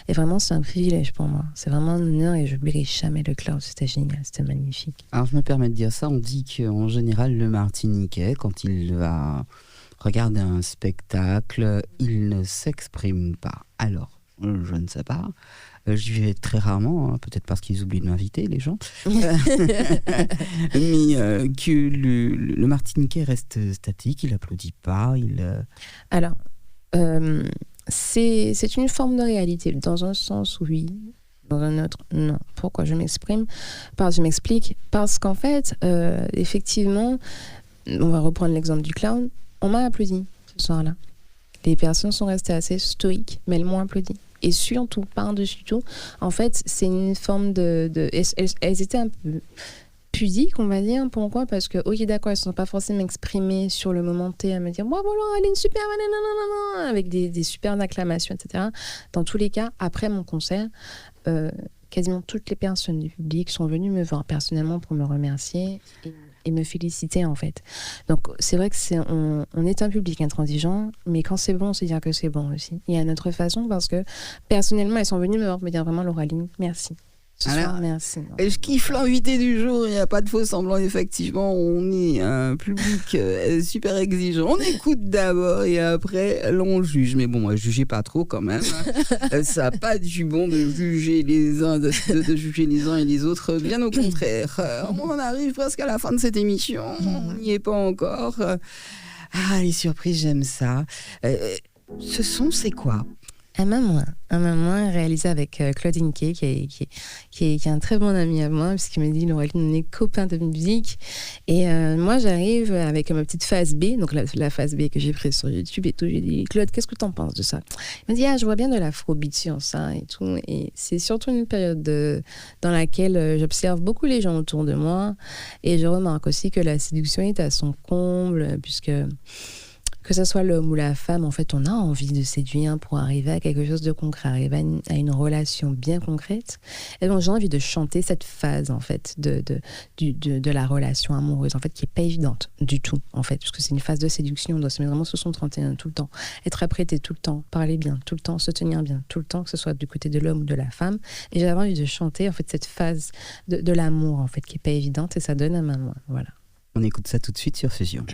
Et vraiment, c'est un privilège pour moi. C'est vraiment un honneur et je n'oublierai jamais le Cloud. C'était génial, c'était magnifique. Alors, je me permets de dire ça. On dit qu'en général, le Martiniquais, quand il va regarder un spectacle, il ne s'exprime pas. Alors, je ne sais pas. J'y vais très rarement, hein, peut-être parce qu'ils oublient de m'inviter, les gens. Mais que le Martiniquais reste statique, il n'applaudit pas. Alors, c'est une forme de réalité. Dans un sens, oui. Dans un autre, non. Pourquoi je m'exprime ? Je m'explique. Parce qu'en fait, effectivement, on va reprendre l'exemple du clown. On m'a applaudi ce soir-là. Les personnes sont restées assez stoïques, mais elles m'ont applaudi. Et surtout, par-dessus tout, en fait, c'est une forme elles étaient un peu pudiques, on va dire. Pourquoi ? Parce que, ok, d'accord, elles ne sont pas forcément exprimées sur le moment T à me dire « Bravo, elle est une super... » avec des super acclamations, etc. Dans tous les cas, après mon concert, quasiment toutes les personnes du public sont venues me voir personnellement pour me remercier et me féliciter, en fait. Donc, c'est vrai que on est un public intransigeant, mais quand c'est bon, c'est dire que c'est bon aussi. Il y a une autre façon, parce que personnellement, elles sont venues me voir, me dire vraiment, Lauraline, merci. Ce soir, merci. Je kiffe l'invité du jour, il n'y a pas de faux semblant, effectivement, on est un public super exigeant. On écoute d'abord et après, l'on juge. Mais bon, moi, jugez pas trop quand même. Ça n'a pas du bon de juger les uns, de juger les uns et les autres, bien au contraire. On en arrive presque à la fin de cette émission, on n'y est pas encore. Ah, les surprises, j'aime ça. Ce son, c'est quoi ? Un maman réalisé avec Claudine Kay, qui est un très bon ami à moi, puisqu'il me dit Laureline, on est copains de musique. Et moi, j'arrive avec ma petite phase B, donc la phase B que j'ai prise sur YouTube et tout. J'ai dit Claude, qu'est-ce que t'en penses de ça ? Il me dit je vois bien de l'afrobeat sur ça et tout. Et c'est surtout une période dans laquelle j'observe beaucoup les gens autour de moi. Et je remarque aussi que la séduction est à son comble, puisque que ce soit l'homme ou la femme, en fait, on a envie de séduire pour arriver à quelque chose de concret, arriver à une relation bien concrète. Et donc, j'ai envie de chanter cette phase, en fait, de la relation amoureuse, en fait, qui n'est pas évidente du tout, en fait, parce que c'est une phase de séduction, on doit se mettre vraiment sous son 31 tout le temps, être apprêté tout le temps, parler bien tout le temps, se tenir bien tout le temps, que ce soit du côté de l'homme ou de la femme. Et j'avais envie de chanter, en fait, cette phase de l'amour, en fait, qui n'est pas évidente, et ça donne à maman, voilà. On écoute ça tout de suite sur Fusion.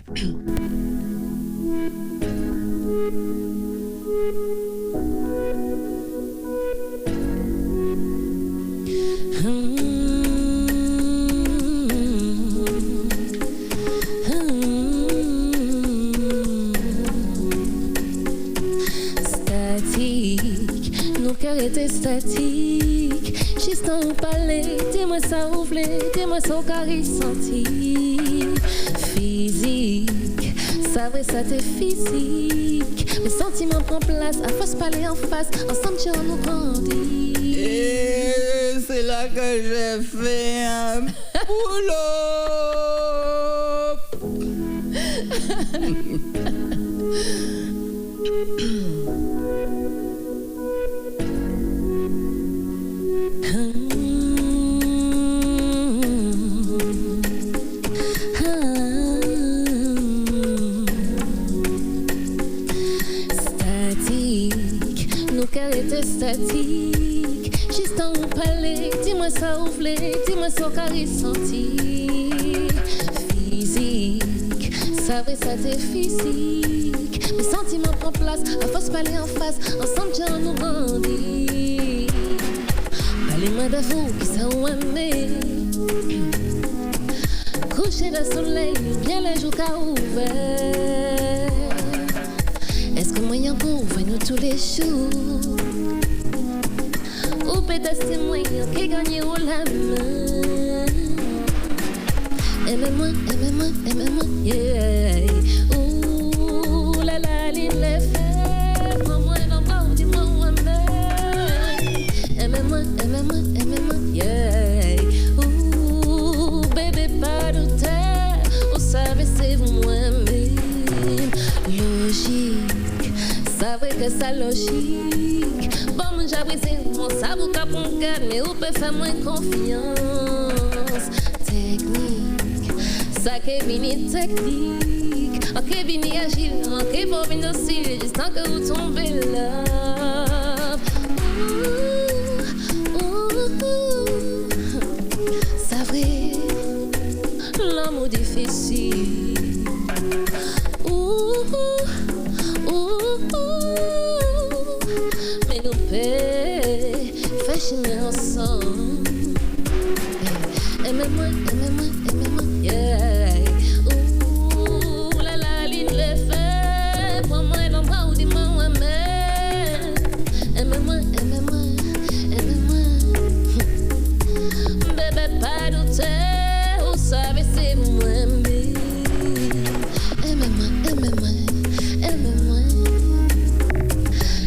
Était statique, juste en parler, dis-moi ça ou v'lait, dis-moi ça au carré senti. Physique, ça vrai ça t'est physique. Les sentiments prennent place, à force parler en face, ensemble tu en nous grandit. Et c'est là que j'ai fait un pull-up. Statique, juste en parler, dis-moi ça ou v'lait, dis-moi ça carré senti. Physique, ça vrai ça t'est physique. Les sentiments prennent place, à force parler en face, ensemble tu en nous grandit. Parlez-moi de vous qui ça ou aimé. Coucher le soleil, bien les jours qu'a ouvert. Est-ce que moyen pour voir nous tous les jours? Ou peut-être c'est moyen qui gagne ou la main. Aimez-moi, aimez-moi, aimez-moi, yeah. Ouh la la, les fait. Prends-moi dans le bord, dis-moi où on est. Aimez-moi, aimez-moi, aimez-moi, yeah. Ouh bébé, pas douter. Vous savez, c'est vous moi-même. Logique. pas vrai que ça logique. Bon, mon j'apprécie mon sabou capon garde, mais on peut faire moins confiance. Technique, ça qui vini technique. Ok, vini agile, ok, pour venir docile, juste tant que vous tombez là. Ça vrai, l'amour difficile. Mais nous fait chiner ensemble. Aimez-moi, yeah. Ouh, la ligne le fait. Pour moi, non pas ou dis-moi, ouais, mais. Aimez-moi. Bébé, pas douter, vous savez, c'est moi-même. Aimez-moi.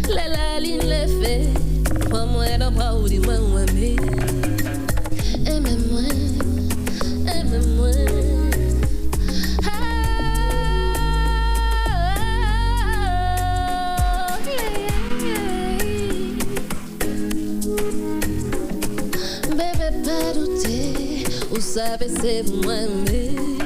La ligne le fait. Pour moi, non pas ou dis-moi, ouais, mais. Aimez-moi. Bébé, pas douter, vous savez, c'est moi-même.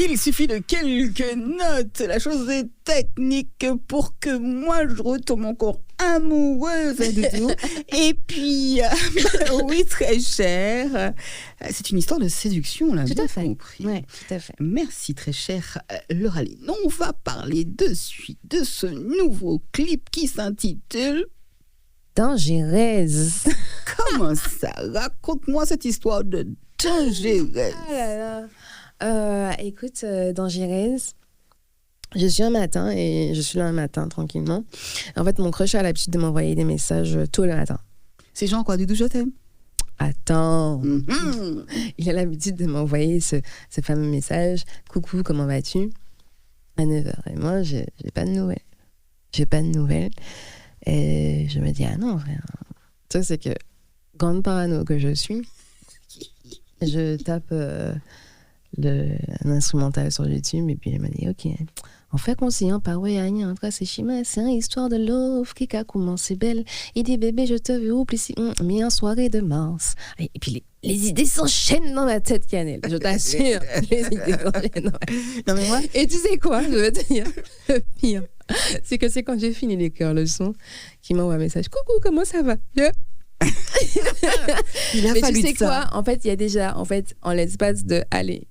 Il suffit de quelques notes, la chose est technique pour que moi je retombe encore amoureuse de tout. Et puis, oui, très cher, c'est une histoire de séduction là. Tout à fait. Compris. Ouais, tout à fait. Merci très chère Lauraline. On va parler de suite de ce nouveau clip qui s'intitule Dangereuse. Comment ça? Raconte-moi cette histoire de Dangereuse. Ah là là. Écoute, Dangereuse, je suis un matin et je suis là un matin tranquillement. En fait, mon crush a l'habitude de m'envoyer des messages tôt le matin. C'est genre quoi, Doudou, je t'aime? Attends. Il a l'habitude de m'envoyer ce fameux message. Coucou, comment vas-tu? À 9h. Et moi, j'ai pas de nouvelles. Et je me dis, ah non, frère. Tu sais, c'est que, grande parano que je suis, je tape un instrumental sur YouTube et puis elle m'a dit, ok, en fait, conscient, par ouais, en tout cas, c'est chima, c'est une histoire de love qui a commencé belle. Il dit, bébé, je te veux ici, mais en soirée de mars. Et puis les idées s'enchaînent dans ma tête, Cannelle. Je t'assure, les idées s'enchaînent dans ma tête. Non, mais moi, Et tu sais quoi, je vais te dire, le pire, c'est que c'est quand j'ai fini les chœurs leçons qu'il m'envoie un message. Coucou, comment ça va? il a Mais fallu tu sais de ça. quoi, en fait, il y a déjà, en l'espace de,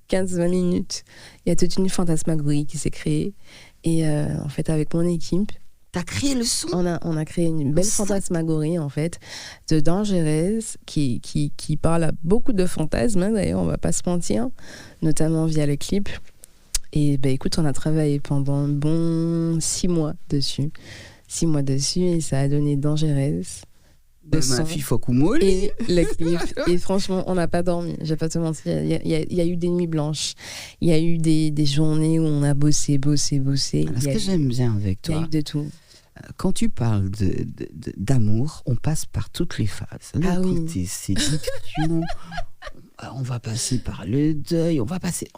15-20 minutes, il y a toute une fantasmagorie qui s'est créée. Et en fait, avec mon équipe, T'as créé le son. on a créé une belle fantasmagorie, en fait, de Dangereuse, qui parle à beaucoup de fantasmes, hein, d'ailleurs, on va pas se mentir, notamment via le clip. Et ben écoute, on a travaillé pendant un bon 6 mois dessus. 6 mois dessus, et ça a donné Dangereuse. De ma fille Fokumoli. Et le clip. Et franchement, on n'a pas dormi. Je vais pas te mentir. Il y a eu des nuits blanches. Il y a eu des journées où on a bossé. Ce que j'aime bien avec Il y a toi, eu de tout. quand tu parles d'amour, on passe par toutes les phases. Le Ah oui. côté séduction, on va passer par le deuil, on va passer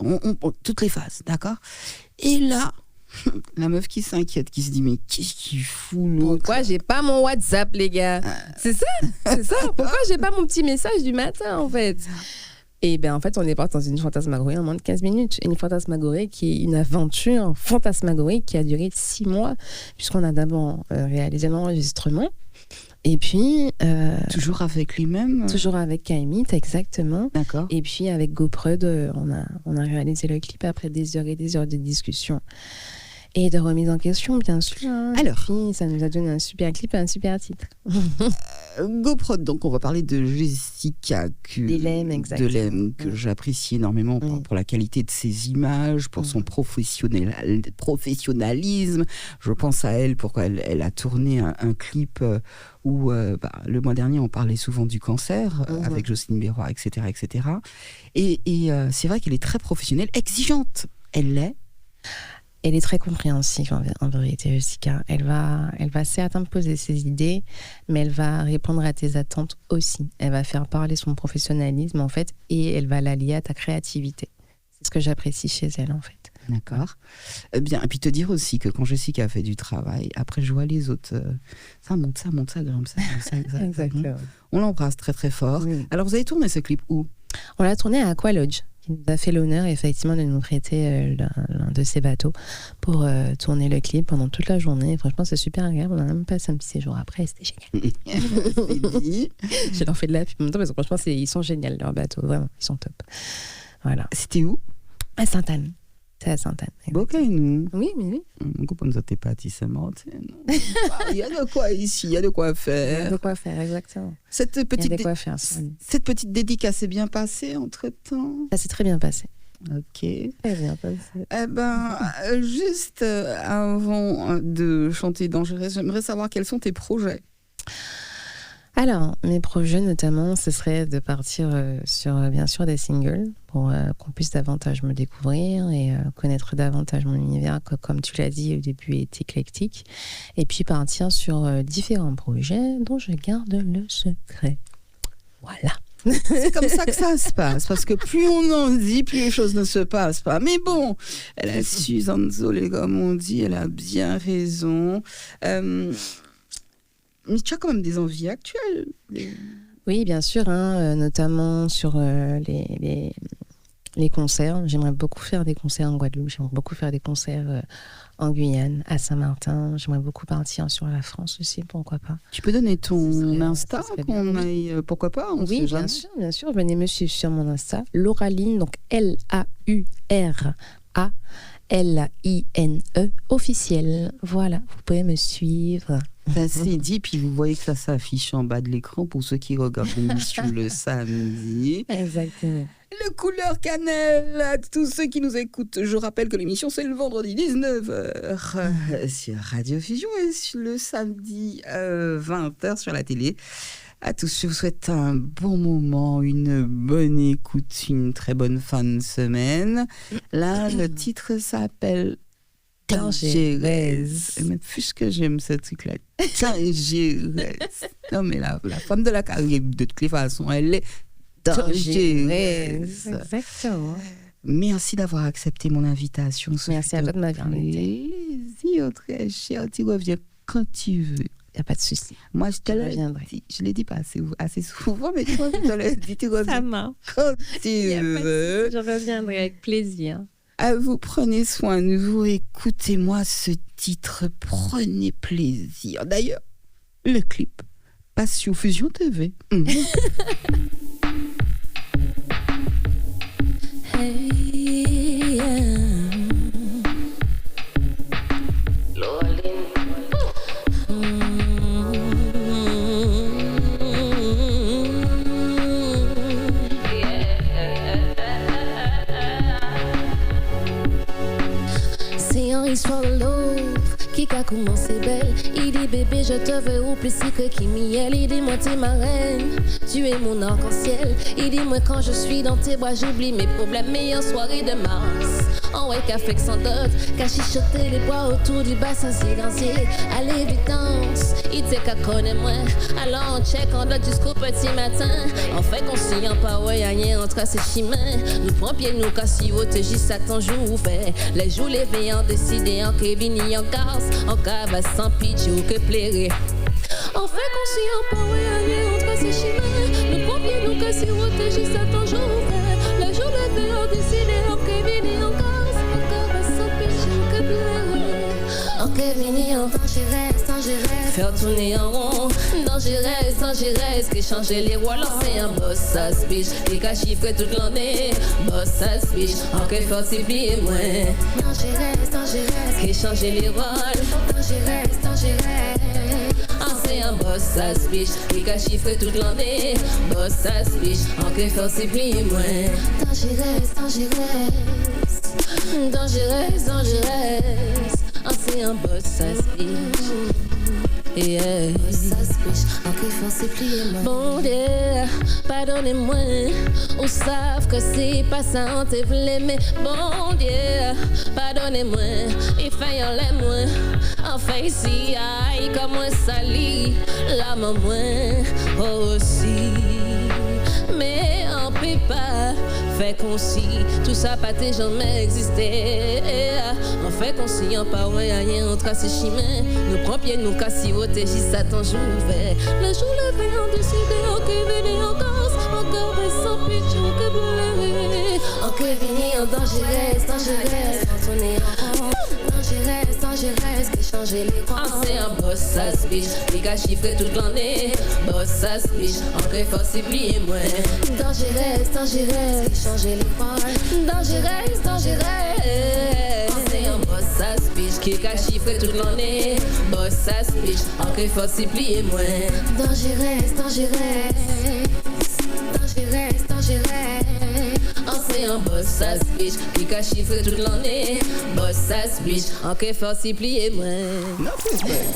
toutes les phases, d'accord? Et là, la meuf qui s'inquiète, qui se dit mais qu'est-ce qu'il fout l'autre? Pourquoi j'ai pas mon WhatsApp, les gars? C'est ça. Pourquoi j'ai pas mon petit message du matin, en fait? Et ben en fait, on est parti dans une fantasmagorie en moins de 15 minutes. Une fantasmagorie qui est une aventure fantasmagorique qui a duré 6 mois, puisqu'on a d'abord réalisé l'enregistrement. Et puis. Toujours avec lui-même? Toujours avec Kaimit, exactement. D'accord. Et puis avec GoProd, on a réalisé le clip après des heures et des heures de discussion. Et de remise en question, bien sûr. Hein. Alors. Et puis, ça nous a donné un super clip et un super titre. GoProd, donc on va parler de Jessica Delem, exactement. Delem, que j'apprécie énormément pour la qualité de ses images, pour son professionnalisme. Je pense à elle, pourquoi elle a tourné un clip où le mois dernier on parlait souvent du cancer avec Jocelyne Bérois, etc. etc. Et c'est vrai qu'elle est très professionnelle, exigeante. Elle l'est. Elle est très compréhensive en vérité, Jessica. Elle va certes imposer ses idées, mais elle va répondre à tes attentes aussi. Elle va faire parler son professionnalisme en fait, et elle va l'allier à ta créativité. C'est ce que j'apprécie chez elle en fait. D'accord. Bien, et puis te dire aussi que quand Jessica a fait du travail, après je vois les autres, ça monte, ça grimpe, ça. Exactement. On l'embrasse très très fort. Oui. Alors vous avez tourné ce clip où? On l'a tourné à Aqua Lodge, qui nous a fait l'honneur effectivement de nous prêter l'un de ses bateaux pour tourner le clip pendant toute la journée. Et franchement, c'est super agréable. On a même passé un petit séjour après, c'était génial. C'est dit. Je leur fais de la pub en même temps parce que franchement, ils sont géniaux, leurs bateaux. Vraiment, ils sont top. Voilà. C'était où? À Sainte-Anne. C'est à Sainte-Anne. Bocainou. Oui, oui. Comme ça, t'es parti Saint-Martin. Il y a de quoi ici, il y a de quoi Il y a faire. de quoi faire, exactement. Cette Il y a petite, de quoi faire. Ça cette dédicace s'est bien passée entre-temps. s'est très bien passé. Ok. Très bien passé. Eh ben, juste avant de chanter Dangereux, j'aimerais savoir quels sont tes projets. Alors, mes projets notamment, ce serait de partir sur bien sûr des singles pour qu'on puisse davantage me découvrir et connaître davantage mon univers, comme tu l'as dit au début, est éclectique. Et puis partir sur différents projets dont je garde le secret. Voilà. C'est comme ça que ça se passe, parce que plus on en dit, plus les choses ne se passent pas. Mais bon, elle a Suzanne Zollé, comme on dit, elle a bien raison. Mais tu as quand même des envies actuelles. Oui, bien sûr, hein, notamment sur les concerts. J'aimerais beaucoup faire des concerts en Guadeloupe, j'aimerais beaucoup faire des concerts en Guyane, à Saint-Martin. J'aimerais beaucoup partir sur la France aussi, pourquoi pas. Tu peux donner ton Insta, ça serait qu'on bien. aille, pourquoi pas, on Oui, sait jamais. bien sûr. Venez me suivre sur mon Insta, Lauraline, donc LAURALINE officiel. Voilà, vous pouvez me suivre. Ça c'est dit, puis vous voyez que ça s'affiche en bas de l'écran pour ceux qui regardent l'émission le samedi. Exactement. Le couleur cannelle à tous ceux qui nous écoutent. Je rappelle que l'émission c'est le vendredi 19h sur Radio Fusion et le samedi 20h sur la télé. À tous, je vous souhaite un bon moment, une bonne écoute, une très bonne fin de semaine. Là, le titre s'appelle Dangereuse. Mais puisque j'aime ce truc-là, Dangereuse. Non, mais la femme de la Caraïbe, de toutes les façons, elle est dangereuse. Exactement. Merci d'avoir accepté mon invitation. Merci à toi de m'avoir invité. Plaisir, très cher. Tu reviens quand tu veux. Il n'y a pas de souci. Moi, je te l'ai reviendrai. dit. Je ne l'ai dit pas assez souvent, mais toi, je te l'ai dit. Tu reviens marche. quand tu veux. Je reviendrai avec plaisir. À vous, prenez soin de vous. Écoutez-moi ce titre. Prenez plaisir. D'ailleurs, le clip passe sur Fusion TV. C'est une histoire de love qui a commencé belle. Il dit bébé je te veux au plus secret qui miel. Il dit moi t'es ma reine, tu es mon arc-en-ciel. Il dit moi quand je suis dans tes bras j'oublie mes problèmes. Meilleure soirée de mars, en ouais café sans dot, qu'à chichoter les bois autour du bassin silencieux. À l'évidence, il t'est qu'à connaître moi. Alors on check en dot jusqu'au petit matin. En fait on s'y en pas ouais y'a rien entre ces chemins. Nous prend pied nous casse voter juste à ton jour fait. Les jours levés en décidé en kébini en garce. En cave sans pitch ou que plairait. En fait qu'on s'y en pas ouais y'a rien entre ces chemins. Nous prend pied nous casse voter juste à ton jour fait. Les jours levés en décidé en kébini en garce. En cave sans pitch ou que plairait. En kébini en dangereuse. Faire tourner en rond. Dangereuse, qui changeait les rois, lancer un boss à speech. Et qu'à chiffrer toute l'année, boss à speech. En que fortifier moins. Dangereuse, qui changeait les rôles. Dangereuse. C'est un boss à speech. Et qu'à chiffrer toute l'année, boss à speech. En que fortifier moins. Dangereuse. c'est un boss, ça speech. Yeah. Ça se piche, en qu'il faut s'y plier, moi. Bon Dieu, pardonnez-moi. On savent que c'est pas ça, on te voulait, mais bon Dieu, pardonnez-moi. Il fait un lait, moi. Enfin, ici, aïe, comme moi, sali, la maman aussi. Mais on peut pas faire qu'on si tout ça pas t'est jamais existé. On fait qu'on si en pas rien on trace chemin. Nous prend pied nous casse voter juste attend jour ouvert. Le jour levé on décide on que venir en cause encore sans pitié on que pleurer. On que venir en dangereux, sans tourner en rond. Dangereux, que changer les coins. C'est un boss ça se biche, les gars chiffrent toute l'année. Boss ça se biche, on que faut s'y plier moins. Dangereux, que changer les coins. Dangereux. C'est un boss ça se biche, qui a chiffré toute l'année. Boss ça se biche, on que faut s'y plier moins. Dangereux. C'est un boss ça se biche, qui a chiffré toute l'année. Boss ça se biche, on que faut s'y plier moins. Enough respect.